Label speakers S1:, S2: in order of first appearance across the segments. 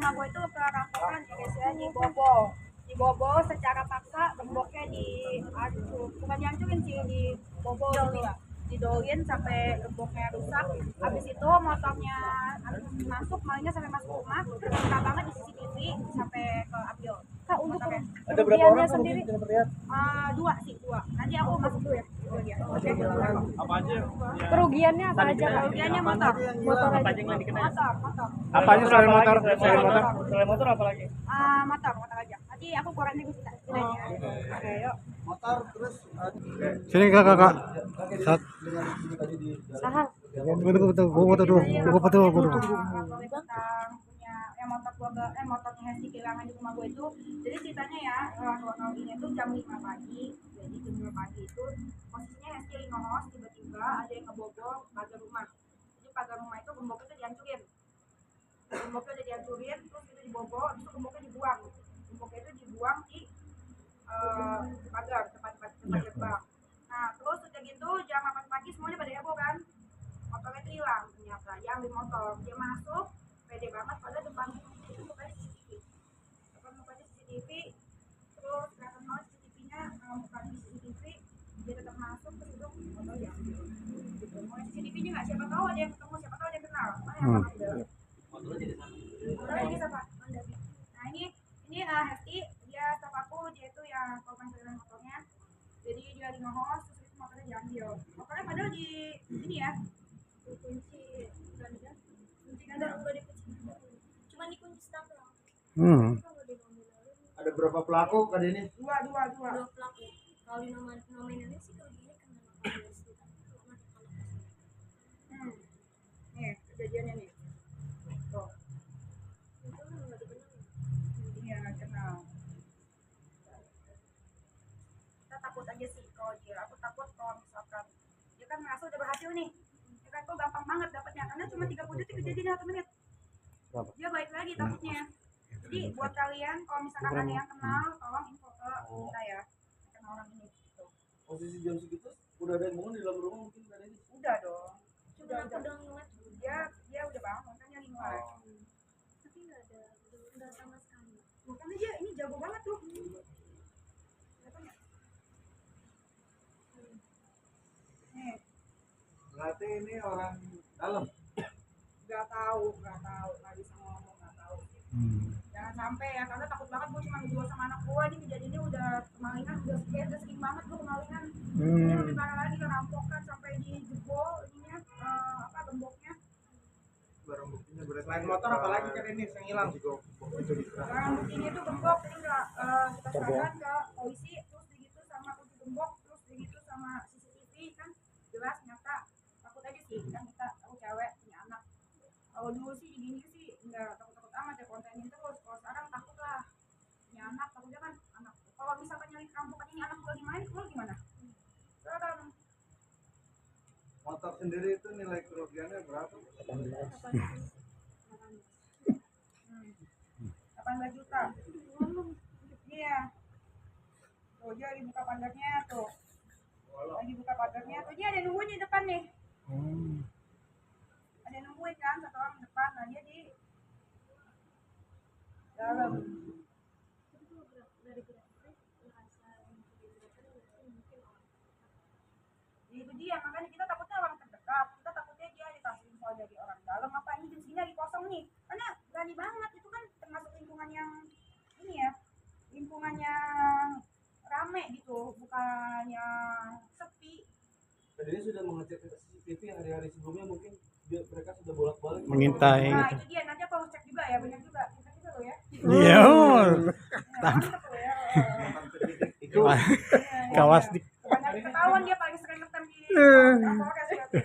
S1: rumah gue itu perampokan ya guys ya, dibobol secara paksa, gemboknya bukan dihancurin sih, dibobol gitu lah, didolin sampai gemboknya rusak. Habis itu motornya masuk, malingnya sampai masuk rumah, lengkap banget di CCTV sampai ke ambil.
S2: Kak, untuk
S3: Ada berapa orang sendiri?
S1: Dua. Nanti aku masuk dulu ya.
S3: Apa aja?
S2: kerugiannya apa aja, Kak?
S1: Kerugiannya motor
S3: Apa aja yang dikenai?
S1: motor
S3: Apa aja selain motor? Selain motor apa lagi?
S1: motor aja. Nanti aku koran dulu kita. Oke, yuk.
S3: Motor terus
S4: Sini kakak.
S2: Sahal.
S4: Tunggu foto dulu.
S1: Tentang punya yang motornya Hesti kehilangan di rumah gue itu. Jadi ceritanya ya, tahun ini tuh jam 5 pagi. Jadi jam 5 pagi itu posisinya Hesti lagi ngos, tiba-tiba ada yang ngebobol pagar rumah. Jadi pagar rumah itu gemboknya tuh dihancurin. Gemboknya udah dihancurin, terus itu dibobol, terus gemboknya dibuang. Gemboknya itu dibuang di pagar tempat gerbang. Nah, terus udah gitu jam 8 pagi semuanya pada heboh kan. Motornya itu hilang ternyata, dia ambil motor, dia masuk pede banget pada depan itu mukanya CCTV, terus kelihatan banget CCTV-nya mukanya di CCTV, dia tetap masuk terus itu motor diambil gitu. Mau CCTV-nya nggak, siapa tahu ada yang ketemu, siapa tahu ada yang kenal, mana yang ambil motornya jadi sama. Nah ini Hesti, dia staf aku, dia itu yang korban kehilangan motornya, jadi dia di ngehos terus itu motornya diambil. Motornya padahal di ini ya kunci ganda udah dikunci, cuma dikunci stempel.
S3: ada berapa pelaku kali ini?
S1: Dua
S2: Pelaku. Kalau di nominalnya sih kalau gini kan
S1: nih kejadiannya nih tuh, iya nggak kenal. Kita takut aja sih kalau dia, aku takut kalau misalkan dia kan merasa udah berhasil nih, ya kan kok gampang banget dapatnya karena cuma 30 detik kejadian 1 menit dia balik lagi takutnya. Jadi buat kalian kalau misalkan ada yang kenal, tolong info ke kita ya, kenal orang ini gitu.
S3: Posisi jam segitu udah ada yang bangun di dalam rumah mungkin ada ini?
S1: Udah dong,
S2: udah ngeliat
S1: dia udah bangun kan nyari melek.
S2: tapi nggak sama sekali.
S1: Makanya dia ini jago banget tuh. Nih,
S3: Berarti ini orang dalam.
S1: nggak tahu, nggak bisa ngomong, nggak tahu. Jangan sampai ya, karena takut banget gue cuma berdua sama anak gue. Ini kejadiannya udah kemalingan, udah sering banget gue kemalingan. Ini lebih parah lagi, kerampokan sampai dijebol ininya gemboknya.
S3: Barang buktinya berarti. Selain motor apa lagi kan ini yang hilang?
S1: Barang buktinya itu gembok, ini nggak kita serahkan ke polisi, terus begitu sama kunci gembok, terus begitu sama CCTV kan jelas nyata. Takut aja sih kan, aku cewek punya anak. Kalau dulu sih gini sih nggak takut amat ya, kontenin terus. Kalau sekarang takut lah, punya anak, takutnya kan anak. Kalau misalkan nyari kerampokan ini anak gue dimain, lo gimana? Sekarang
S3: Motor sendiri itu nilai kerugiannya berapa?
S1: 18 juta. Iya. Tuh dia lagi buka pagarnya tuh. Tuh dia ada nungguin di depan nih. Ada nungguin kan satu orang di depan, nah dia di dalam. Itu dia, makanya kita takutnya orang terdekat, kita takutnya dia dikasih info dari orang dalam, apa ini di sini lagi kosong nih, karena berani banget. Itu kan termasuk lingkungan yang ini ya, lingkungan yang rame gitu, bukannya sepi.
S3: Tadi ini sudah mengecek CCTV hari-hari sebelumnya, mungkin mereka sudah bolak-balik
S4: Mengintai.
S1: Nah itu dia, nanti aku harus cek juga ya, banyak juga lo ya.
S4: Iya.
S1: Mantap lo ya.
S3: itu
S4: Kawas di.
S1: Banyak ketahuan dia paling sering ngetem di Kapolres berarti.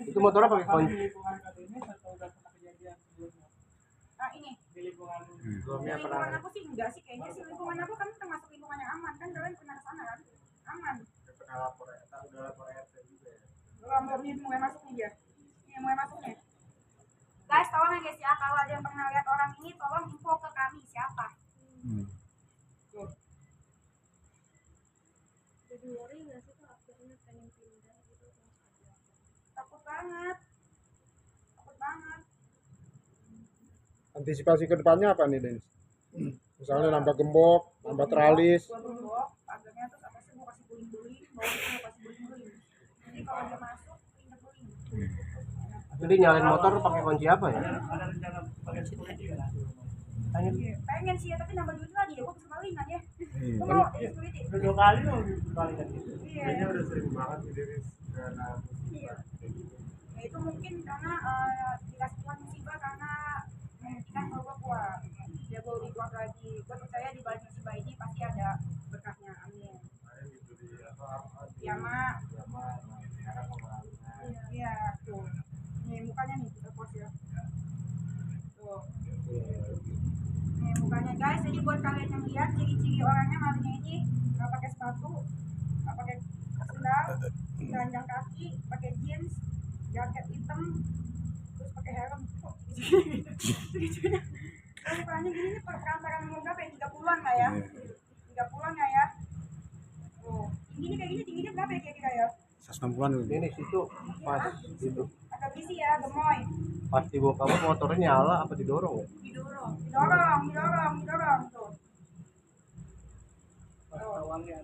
S3: itu motornya pakai koin.
S1: Nah ini
S3: Sebelumnya pernah
S1: lingkungan aku sih enggak sih, kayaknya sih lingkungan aku kan termasuk lingkungan yang aman kan, kalian pernah kesana kan, aman.
S3: pernah lapor ya, udah lapor RT juga ya.
S1: Mulai masuk nih dia, ini mulai masuk nih guys, tolong ya guys ya, kalau ada yang pernah lihat orang ini tolong info ke kami siapa. Tuh.
S2: Jadi worry nggak sih tuh akhirnya pengen pindah gitu?
S1: Takut banget.
S5: Antisipasi ke depannya apa nih, Dens? Misalnya nambah gembok, nambah teralis.
S1: Gua gembok pagarnya, terus atasnya gua kasih guling-guling, bawahnya gua kasih guling-guling. Jadi kalau dia masuk pindah guling.
S3: Jadi nyalain motor pakai kunci apa ya?
S1: Pengen sih ya, tapi nambah duit lagi ya, gua bisa malingan ya.
S4: Iya.
S1: Gua mau jadi security.
S6: Udah 2 kali loh kalian gitu.
S1: Iya.
S5: Kayaknya udah sering banget nih Denis karena
S1: Iya. Ya itu mungkin karena dikasih Tuhan musibah karena membuktikan bahwa gue kuat. Ya gue lebih kuat lagi. Gue percaya di balik musibah ini pasti ada berkahnya. Amin.
S5: gitu di apa
S1: Ya mak.
S5: sekarang pengenalan.
S1: Iya tuh. Nih mukanya nih kita pos ya. Tuh. Nih mukanya guys. Jadi buat kalian yang lihat ciri-ciri orangnya malingnya ini nggak pakai sepatu, nggak pakai sandal, telanjang kaki, pakai jeans, jaket hitam, terus pakai helm. Kok segitunya? Kalau mukanya gini nih perantaran umur berapa ya? 30-an lah ya. 30-an lah ya. Tuh. Tingginya kayak gini, tingginya berapa ya kira-kira ya?
S4: 160-an dulu.
S3: Ini situ pas itu
S1: Agak berisi ya, gemoy.
S3: pas dibawa kamu motornya nyala apa didorong ya?
S2: Didorong.
S1: Didorong tuh.
S6: Pas tawannya